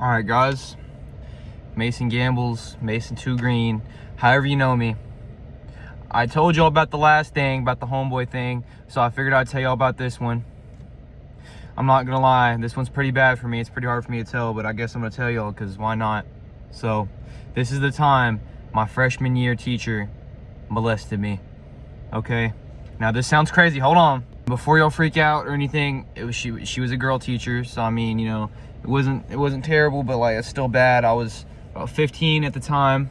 All right, guys. Mason Gambles, Mason 2 Green, however you know me. I told y'all about the last thing, about the homeboy thing, so I figured I'd tell y'all about this one. I'm not gonna lie, this one's pretty bad for me. It's pretty hard for me to tell, but I guess I'm gonna tell y'all because why not? So, this is the time my freshman year teacher molested me. Okay? Now this sounds crazy. Hold on. Before y'all freak out or anything, she was a girl teacher, so I mean, you know, it wasn't terrible, but like it's still bad. I was about 15 at the time,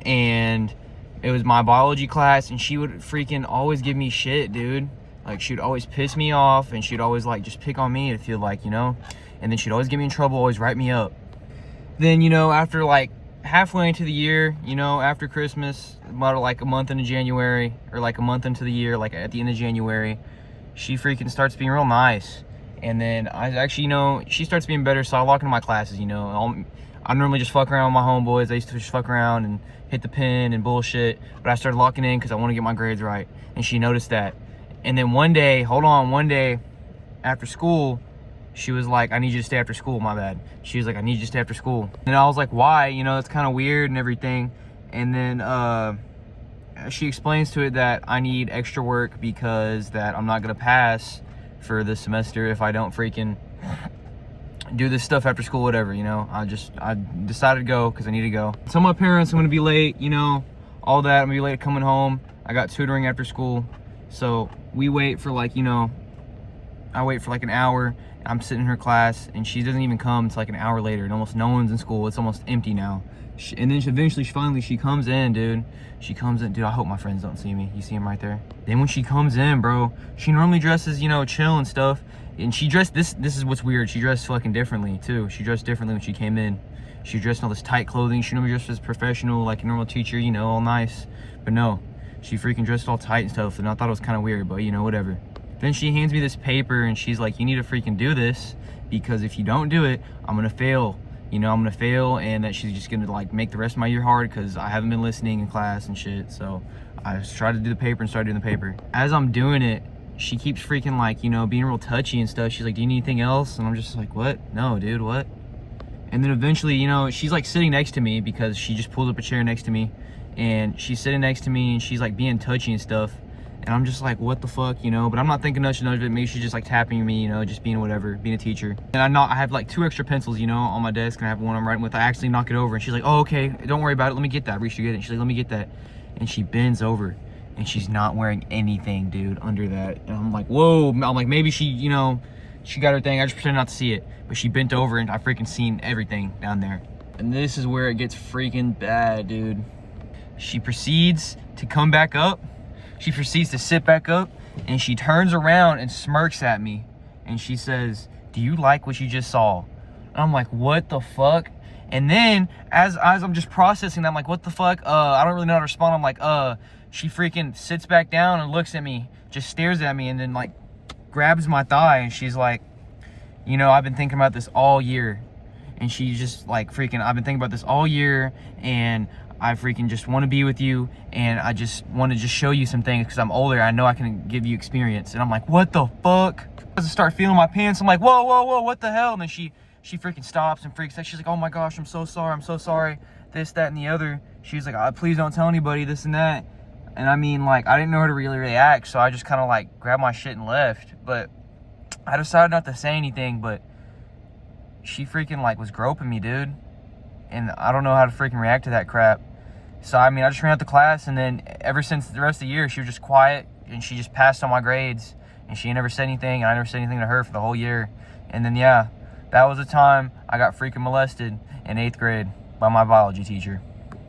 and it was my biology class, and she would freaking always give me shit, dude. Like, she'd always piss me off, and she'd always like just pick on me, I feel like, you know, and then she'd always get me in trouble, always write me up. Then, you know, after like halfway into the year, you know, after Christmas, about like a month into January, or like a month into the year, like at the end of January, she freaking starts being real nice. And then I actually, you know, she starts being better, so I walk into my classes, you know. I normally just fuck around with my homeboys. I used to just fuck around and hit the pen and bullshit, but I started locking in because I want to get my grades right, and she noticed that. And then one day after school, she was like, I need you to stay after school, my bad. She was like, I need you to stay after school. And I was like, why? You know, it's kind of weird and everything. And then she explains to it that I need extra work because that I'm not gonna pass for this semester if I don't freaking do this stuff after school, whatever, you know. I decided to go because I need to go. Tell my parents I'm gonna be late, you know, all that. I'm gonna be late coming home. I got tutoring after school. So we wait for like, you know, I wait for like an hour. I'm sitting in her class and she doesn't even come until like an hour later, and almost no one's in school. It's almost empty now. And then finally she comes in, dude. She comes in, dude. I hope my friends don't see me. You see him right there. Then when she comes in, bro, she normally dresses, you know, chill and stuff. And she dressed, this is what's weird. She dressed fucking differently too. She dressed differently when she came in. She dressed in all this tight clothing. She normally dressed as professional, like a normal teacher, you know, all nice. But no, she freaking dressed all tight and stuff. And I thought it was kind of weird, but you know, whatever. Then she hands me this paper and she's like, you need to freaking do this because if you don't do it, I'm gonna fail. You know, I'm gonna fail, and that she's just gonna like make the rest of my year hard because I haven't been listening in class and shit. So I just tried to do the paper and started doing the paper. As I'm doing it, she keeps freaking like, you know, being real touchy and stuff. She's like, do you need anything else? And I'm just like, what? No, dude, what? And then eventually, you know, she's like sitting next to me because she just pulled up a chair next to me, and she's sitting next to me and she's like being touchy and stuff. And I'm just like, what the fuck, you know? But I'm not thinking nothing of it. Maybe she's just like tapping me, you know, just being whatever, being a teacher. And I have like 2 extra pencils, you know, on my desk, and I have one I'm writing with. I actually knock it over, and she's like, oh, okay, don't worry about it. Let me get that. I reached to get it. She's like, let me get that. And she bends over, and she's not wearing anything, dude, under that. And I'm like, whoa. I'm like, maybe she, you know, she got her thing. I just pretended not to see it. But she bent over, and I freaking seen everything down there. And this is where it gets freaking bad, dude. She proceeds to come back up. She proceeds to sit back up, and she turns around and smirks at me, and she says, do you like what you just saw? And I'm like, what the fuck? And then as I'm just processing that, I'm like, what the fuck? I don't really know how to respond. I'm like, she freaking sits back down and looks at me, just stares at me, and then like grabs my thigh, and she's like, you know, I've been thinking about this all year. And she just like freaking, I've been thinking about this all year, and I freaking just want to be with you, and I just want to just show you some things because I'm older. I know I can give you experience. And I'm like, what the fuck? I start feeling my pants. I'm like, whoa, what the hell? And then she freaking stops and freaks out. She's like, oh my gosh, I'm so sorry. This, that, and the other. She's like, please don't tell anybody, this and that. And I mean, like, I didn't know how to really react, so I just kind of like grabbed my shit and left. But I decided not to say anything, but she freaking like was groping me, dude. And I don't know how to freaking react to that crap. So, I mean, I just ran out the class, and then ever since the rest of the year, she was just quiet, and she just passed on my grades, and she never said anything, and I never said anything to her for the whole year. And then, yeah, that was the time I got freaking molested in 8th grade by my biology teacher.